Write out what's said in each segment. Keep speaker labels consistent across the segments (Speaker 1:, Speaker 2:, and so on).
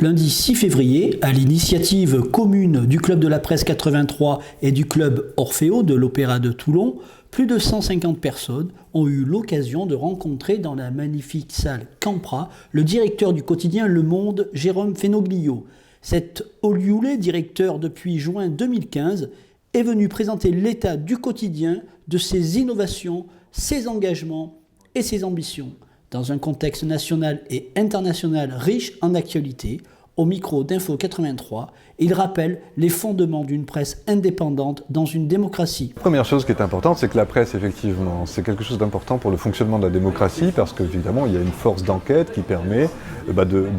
Speaker 1: Lundi 6 février, à l'initiative commune du Club de la Presse 83 et du Club Orfeo de l'Opéra de Toulon, plus de 150 personnes ont eu l'occasion de rencontrer dans la magnifique salle Campra le directeur du quotidien Le Monde, Jérôme Fenoglio. Cet olioulé, directeur depuis juin 2015, est venu présenter l'état du quotidien, de ses innovations, ses engagements et ses ambitions, dans un contexte national et international riche en actualité. Au micro d'Info 83, il rappelle les fondements d'une presse indépendante dans une démocratie.
Speaker 2: La première chose qui est importante, c'est que la presse, effectivement, c'est quelque chose d'important pour le fonctionnement de la démocratie, parce qu'évidemment, il y a une force d'enquête qui permet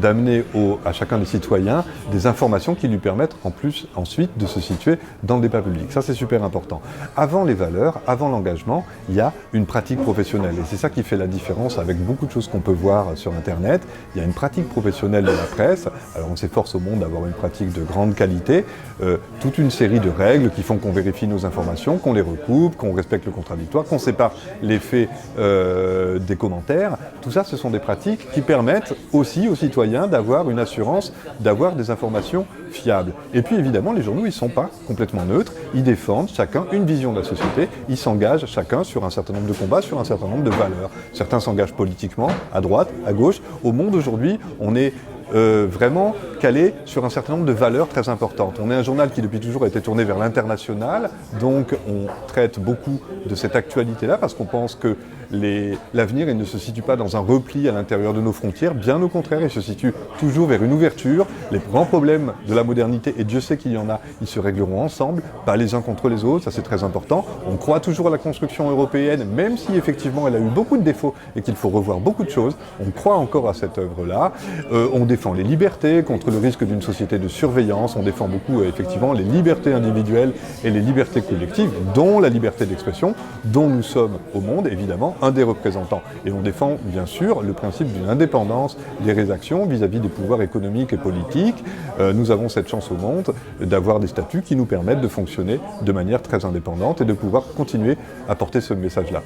Speaker 2: d'amener à chacun des citoyens des informations qui lui permettent en plus ensuite de se situer dans le débat public. Ça, c'est super important. Avant les valeurs, avant l'engagement, il y a une pratique professionnelle. Et c'est ça qui fait la différence avec beaucoup de choses qu'on peut voir sur Internet. Il y a une pratique professionnelle de la presse. Alors, on s'efforce au monde d'avoir une pratique de grande qualité, toute une série de règles qui font qu'on vérifie nos informations, qu'on les recoupe, qu'on respecte le contradictoire, qu'on sépare les faits des commentaires. Tout ça, ce sont des pratiques qui permettent aussi aux citoyens d'avoir une assurance, d'avoir des informations fiables. Et puis évidemment, les journaux, ils ne sont pas complètement neutres, ils défendent chacun une vision de la société, ils s'engagent chacun sur un certain nombre de combats, sur un certain nombre de valeurs. Certains s'engagent politiquement, à droite, à gauche. Au monde aujourd'hui, on est vraiment calé sur un certain nombre de valeurs très importantes. On est un journal qui depuis toujours a été tourné vers l'international, donc on traite beaucoup de cette actualité-là parce qu'on pense que l'avenir il ne se situe pas dans un repli à l'intérieur de nos frontières, bien au contraire, il se situe toujours vers une ouverture. Les grands problèmes de la modernité, et Dieu sait qu'il y en a, ils se régleront ensemble, pas les uns contre les autres, ça c'est très important. On croit toujours à la construction européenne, même si effectivement elle a eu beaucoup de défauts et qu'il faut revoir beaucoup de choses, on croit encore à cette œuvre-là. On défend les libertés contre le risque d'une société de surveillance, on défend beaucoup effectivement les libertés individuelles et les libertés collectives, dont la liberté d'expression, dont nous sommes au monde, évidemment, un des représentants. Et on défend bien sûr le principe d'une indépendance des rédactions vis-à-vis des pouvoirs économiques et politiques. Nous avons cette chance au monde d'avoir des statuts qui nous permettent de fonctionner de manière très indépendante et de pouvoir continuer à porter ce message-là.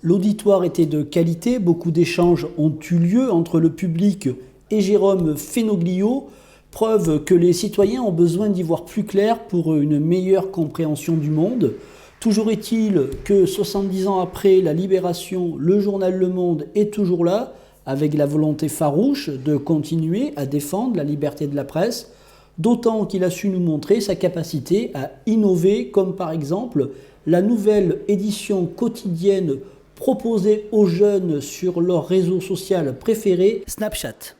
Speaker 1: L'auditoire était de qualité, beaucoup d'échanges ont eu lieu entre le public et Jérôme Fenoglio, preuve que les citoyens ont besoin d'y voir plus clair pour une meilleure compréhension du monde. Toujours est-il que 70 ans après la Libération, le journal Le Monde est toujours là, avec la volonté farouche de continuer à défendre la liberté de la presse, d'autant qu'il a su nous montrer sa capacité à innover, comme par exemple la nouvelle édition quotidienne proposée aux jeunes sur leur réseau social préféré, Snapchat.